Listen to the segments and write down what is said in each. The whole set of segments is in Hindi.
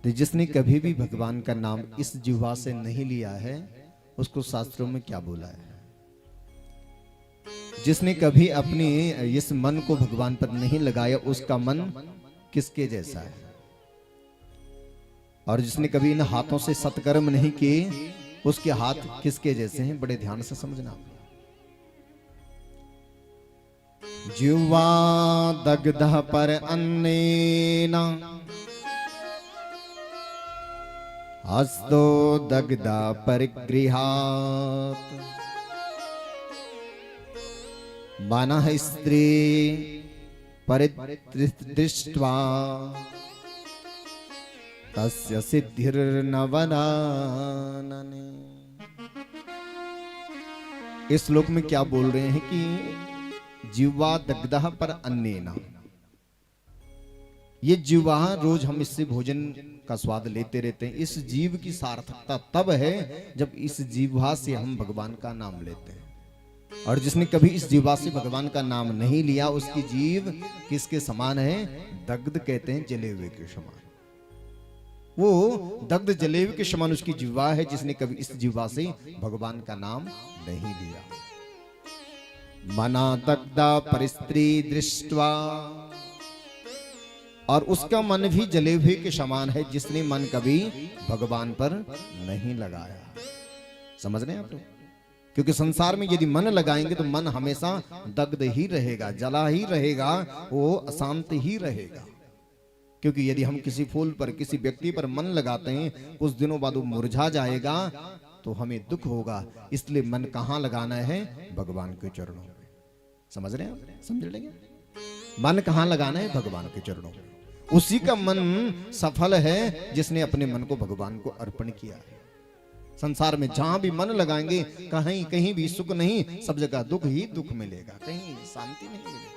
तो जिसने कभी भी भगवान का नाम इस जिह्वा से नहीं लिया है उसको शास्त्रों में क्या बोला है? जिसने कभी अपनी इस मन को भगवान पर नहीं लगाया उसका मन किसके जैसा है? और जिसने कभी इन हाथों से सत्कर्म नहीं किए उसके हाथ किसके जैसे हैं? बड़े ध्यान से समझना। जिह्वा दग्धः पर अन्नेन हस्तो दग्धा परिगृहात् मनः स्त्री परिदृष्ट्वा तस्य सिद्धिर्न वदानने। इस श्लोक में क्या बोल रहे हैं कि जिह्वा दग्धः पर अन्नेन, ये जिह्वा रोज हम इससे भोजन का स्वाद लेते रहते हैं। इस जीव की सार्थकता तब है जब इस जिह्वा से हम भगवान का नाम लेते हैं। और जिसने कभी इस जिह्वा से भगवान का नाम नहीं लिया उसकी जीव किसके समान है? दग्ध कहते हैं जले हुए के समान। वो दग्ध जले हुए के समान उसकी जिह्वा है जिसने कभी इस जिह्वा से भगवान का नाम नहीं लिया। मना दग्धा परिस्त्री दृष्ट्वा, और उसका मन भी जले हुए के समान है जिसने मन कभी भगवान पर नहीं लगाया। समझ रहे हैं आप लोग? क्योंकि संसार में यदि मन लगाएंगे तो मन हमेशा दग्ध ही रहेगा, जला ही रहेगा, वो अशांत ही रहेगा। क्योंकि यदि हम किसी फूल पर किसी व्यक्ति पर मन लगाते हैं कुछ दिनों बाद वो मुरझा जाएगा तो हमें दुख होगा। इसलिए मन कहाँ लगाना है? भगवान के चरणों में। समझ रहे हैं? समझ लेंगे? मन कहाँ लगाना है? भगवान के चरणों में। उसी का मन सफल है जिसने अपने मन को भगवान को अर्पण किया है। संसार में जहां भी मन लगाएंगे कहीं कहीं भी सुख नहीं, सब जगह दुख ही दुख मिलेगा, कहीं शांति नहीं मिलेगी।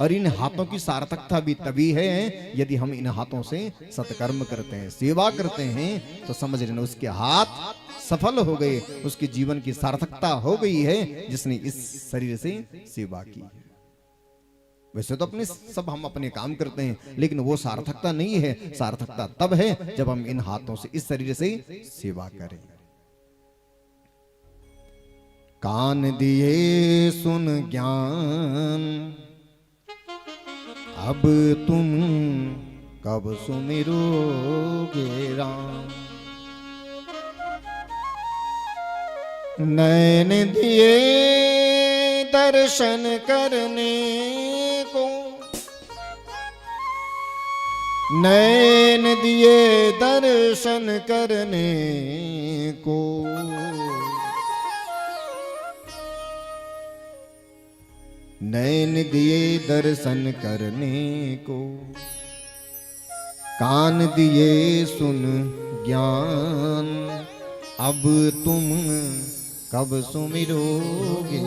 और इन हाथों की सार्थकता भी तभी है यदि हम इन हाथों से सत्कर्म करते हैं, सेवा करते हैं, तो समझ लेना उसके हाथ सफल हो गए, उसके जीवन की सार्थकता हो गई है जिसने इस शरीर से सेवा की है। वैसे तो अपने सब हम अपने काम करते हैं लेकिन वो सार्थकता नहीं है। सार्थकता तब है जब हम इन हाथों से इस शरीर से सेवा करें। कान दिए सुन ज्ञान अब तुम कब सुमिरोगे राम। नैन दिए दर्शन करने को, नैन दिए दर्शन करने को, नैन दिए दर्शन करने को, कान दिए सुन ज्ञान अब तुम कब सुमिरोगे।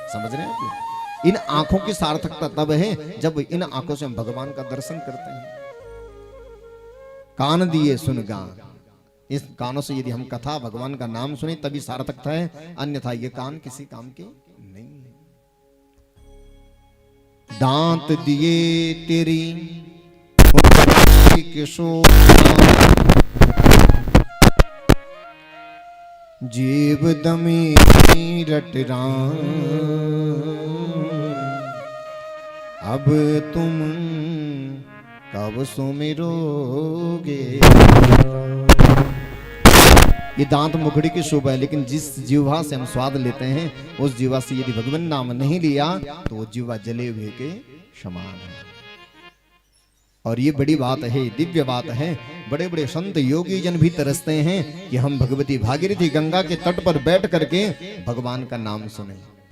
समझ रहे हैं आप? इन आंखों की सार्थकता तब है जब इन आंखों से हम भगवान का दर्शन करते हैं। कान दिए सुन ज्ञान, इस कानों से यदि हम कथा भगवान का नाम सुने तभी सार्थकता है, अन्यथा ये कान किसी काम के नहीं है। दांत दिए तेरी जीव दमी रट राम अब तुम कब सुमिरोगे। ये दांत मुखड़ी की शोभा है लेकिन जिस जिह्वा से हम स्वाद लेते हैं उस जिह्वा से यदि भगवान नाम नहीं लिया तो वो जिह्वा जले हुए के समान है। और ये बड़ी बात है, दिव्य बात है। बड़े बड़े संत योगी जन भी तरसते हैं कि हम भगवती भागीरथी गंगा के तट पर बैठ करके भगवान का नाम सुने।